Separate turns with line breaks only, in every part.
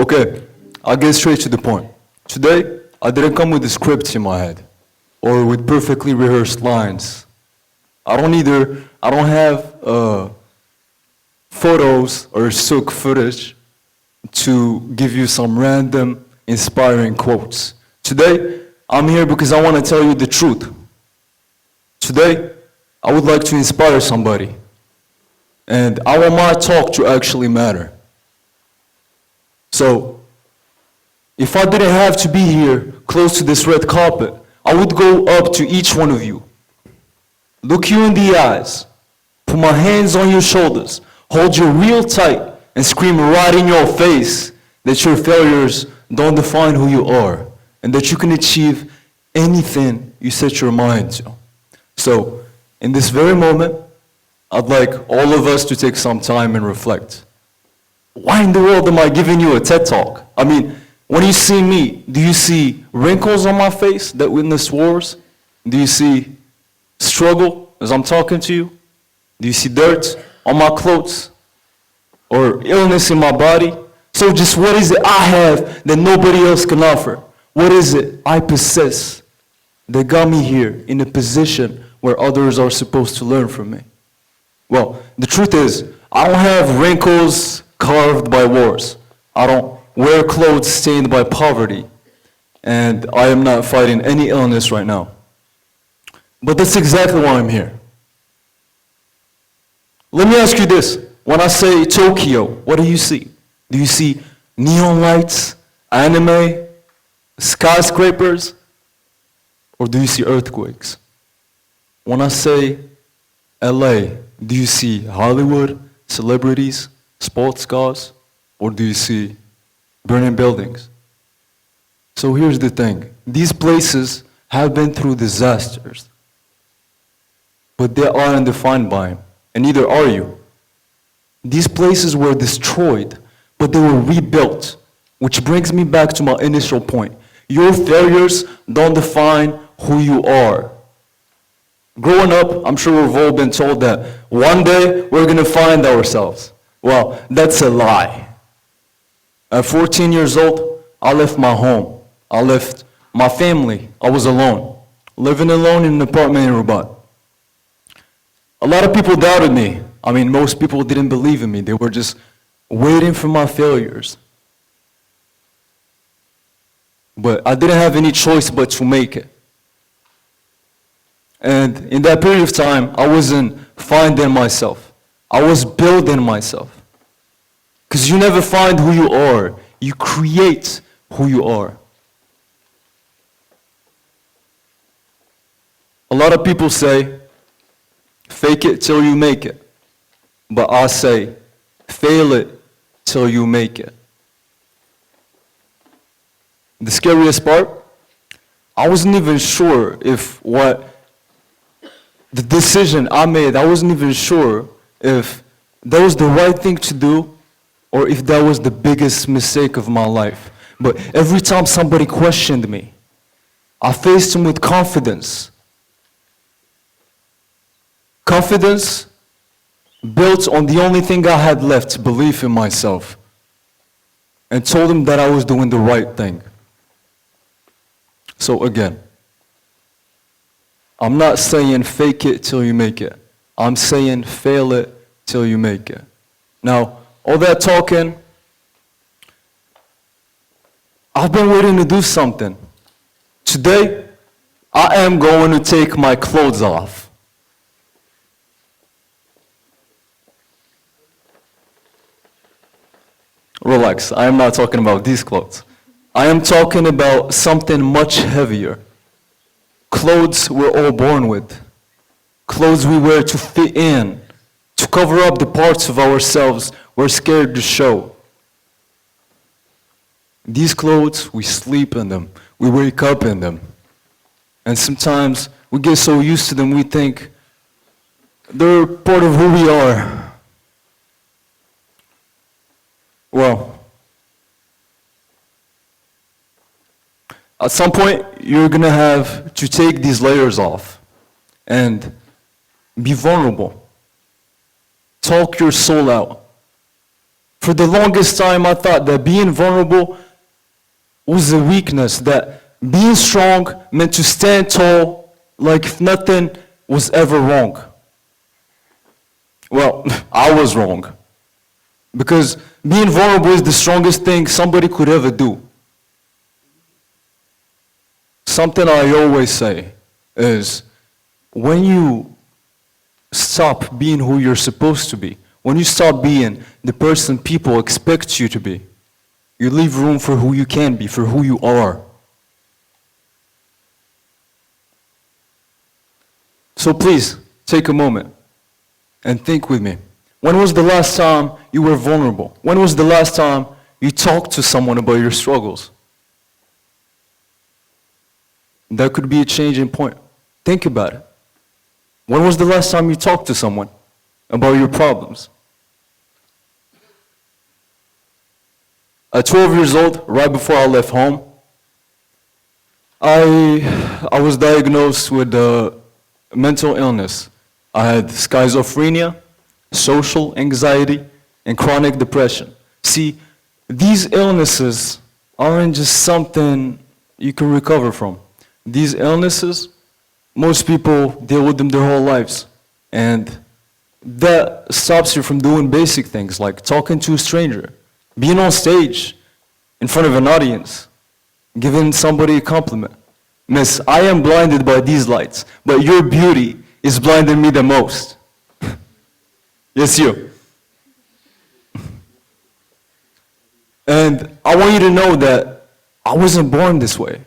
Okay, I'll get straight to the point. Today, I didn't come with a script in my head or with perfectly rehearsed lines. I don't have photos or stock footage to give you some random inspiring quotes. Today, I'm here because I want to tell you the truth. Today, I would like to inspire somebody. And I want my talk to actually matter. So, if I didn't have to be here close to this red carpet, I would go up to each one of you, look you in the eyes, put my hands on your shoulders, hold you real tight, and scream right in your face that your failures don't define who you are, and that you can achieve anything you set your mind to. So, in this very moment, I'd like all of us to take some time and reflect. Why in the world am I giving you a TED Talk? I mean, when you see me, do you see wrinkles on my face that witness wars? Do you see struggle as I'm talking to you? Do you see dirt on my clothes? Or illness in my body? So just what is it I have that nobody else can offer? What is it I possess that got me here in a position where others are supposed to learn from me? Well, the truth is, I don't have wrinkles carved by wars. I don't wear clothes stained by poverty. And I am not fighting any illness right now. But that's exactly why I'm here. Let me ask you this. When I say Tokyo, what do you see? Do you see neon lights, anime, skyscrapers, or do you see earthquakes? When I say LA, do you see Hollywood, celebrities, sports cars, or do you see burning buildings? So here's the thing. These places have been through disasters, but they aren't defined by them, and neither are you. These places were destroyed, but they were rebuilt, which brings me back to my initial point. Your failures don't define who you are. Growing up, I'm sure we've all been told that one day we're going to find ourselves. Well, that's a lie. At 14 years old, I left my home. I left my family. I was alone, living alone in an apartment in Rabat. A lot of people doubted me. I mean, most people didn't believe in me. They were just waiting for my failures. But I didn't have any choice but to make it. And in that period of time, I wasn't finding myself. I was building myself. Because you never find who you are. You create who you are. A lot of people say, fake it till you make it. But I say, fail it till you make it. The scariest part, I wasn't even sure if the decision I made, I wasn't even sure if that was the right thing to do or if that was the biggest mistake of my life. But every time somebody questioned me, I faced them with confidence. Confidence built on the only thing I had left, belief in myself, and told them that I was doing the right thing. So again, I'm not saying fake it till you make it. I'm saying fail it till you make it. Now, all that talking, I've been waiting to do something. Today, I am going to take my clothes off. Relax, I am not talking about these clothes. I am talking about something much heavier. Clothes we're all born with. Clothes we wear to fit in, to cover up the parts of ourselves we're scared to show. These clothes, we sleep in them, we wake up in them. And sometimes we get so used to them we think they're part of who we are. Well, at some point, you're going to have to take these layers off and be vulnerable. Talk your soul out. For the longest time, I thought that being vulnerable was a weakness, that being strong meant to stand tall like if nothing was ever wrong. Well, I was wrong. Because being vulnerable is the strongest thing somebody could ever do. Something I always say is, when you stop being who you're supposed to be, when you stop being the person people expect you to be, you leave room for who you can be, for who you are. So please, take a moment and think with me. When was the last time you were vulnerable? When was the last time you talked to someone about your struggles? That could be a changing point. Think about it. When was the last time you talked to someone about your problems? At 12 years old, right before I left home, I was diagnosed with a mental illness. I had schizophrenia, social anxiety, and chronic depression. See, these illnesses aren't just something you can recover from. These illnesses, most people deal with them their whole lives. And that stops you from doing basic things like talking to a stranger, being on stage in front of an audience, giving somebody a compliment. Miss, I am blinded by these lights, but your beauty is blinding me the most. Yes, you. And I want you to know that I wasn't born this way.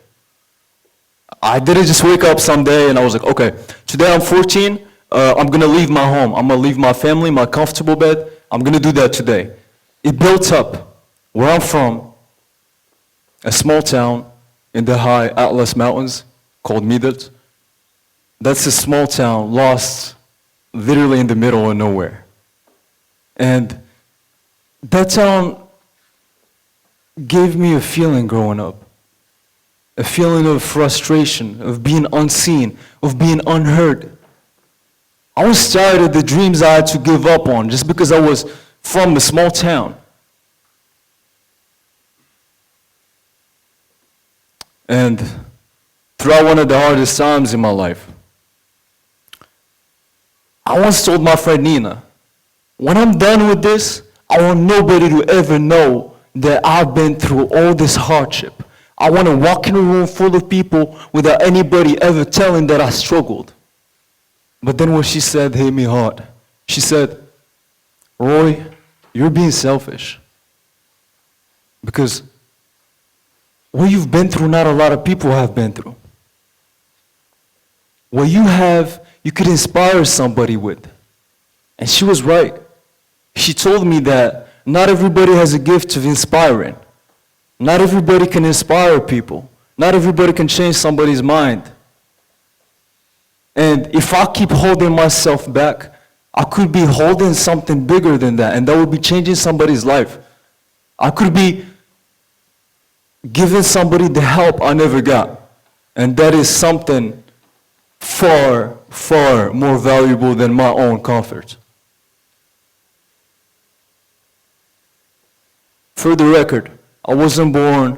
I didn't just wake up someday and I was like, okay, today I'm 14, I'm gonna leave my home. I'm gonna leave my family, my comfortable bed. I'm gonna do that today. It built up. Where I'm from, a small town in the high Atlas Mountains called Midat. That's a small town lost literally in the middle of nowhere. And that town gave me a feeling growing up. A feeling of frustration, of being unseen, of being unheard. I was tired of the dreams I had to give up on just because I was from a small town. And throughout one of the hardest times in my life, I once told my friend Nina, when I'm done with this, I want nobody to ever know that I've been through all this hardship. I want to walk in a room full of people without anybody ever telling that I struggled. But then what she said hit me hard. She said, Roy, you're being selfish. Because what you've been through, not a lot of people have been through. What you have, you could inspire somebody with. And she was right. She told me that not everybody has a gift of inspiring. Not everybody can inspire people. Not everybody can change somebody's mind. And if I keep holding myself back, I could be holding something bigger than that, and that would be changing somebody's life. I could be giving somebody the help I never got. And that is something far, far more valuable than my own comfort. For the record, I wasn't born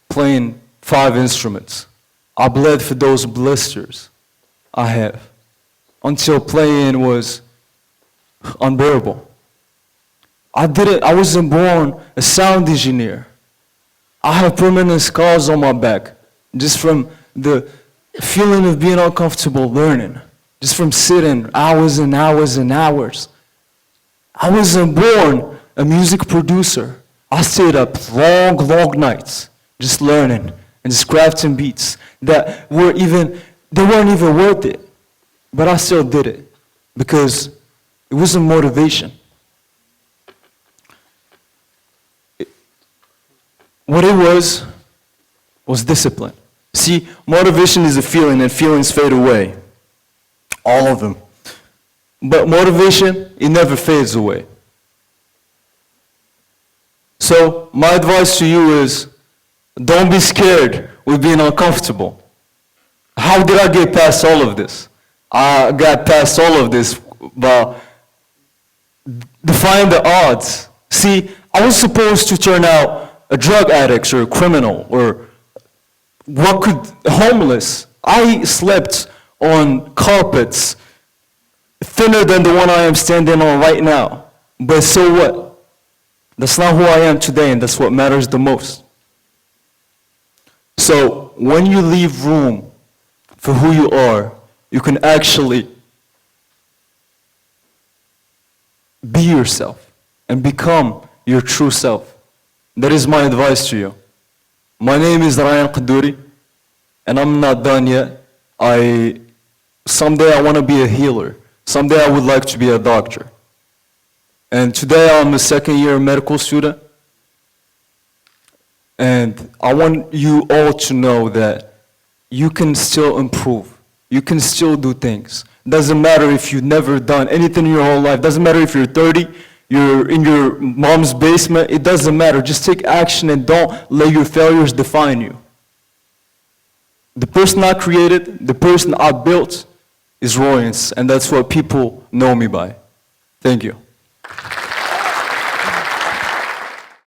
playing 5 instruments. I bled for those blisters I have until playing was unbearable. I wasn't born a sound engineer. I have permanent scars on my back just from the feeling of being uncomfortable learning, just from sitting hours and hours and hours. I wasn't born a music producer. I stayed up long, long nights just learning and just crafting beats that weren't even worth it. But I still did it because it wasn't motivation. What it was discipline. See, motivation is a feeling and feelings fade away. All of them. But motivation, it never fades away. So my advice to you is, don't be scared with being uncomfortable. How did I get past all of this? I got past all of this by defying the odds. See, I was supposed to turn out a drug addict or a criminal or homeless. I slept on carpets thinner than the one I am standing on right now. But so what? That's not who I am today, and that's what matters the most. So when you leave room for who you are, you can actually be yourself and become your true self. That is my advice to you. My name is Rayan Kaddouri, and I'm not done yet. Someday I want to be a healer. Someday I would like to be a doctor. And today I'm a second-year medical student. And I want you all to know that you can still improve. You can still do things. Doesn't matter if you've never done anything in your whole life. Doesn't matter if you're 30, you're in your mom's basement. It doesn't matter. Just take action and don't let your failures define you. The person I created, the person I built is Rayan, and that's what people know me by. Thank you.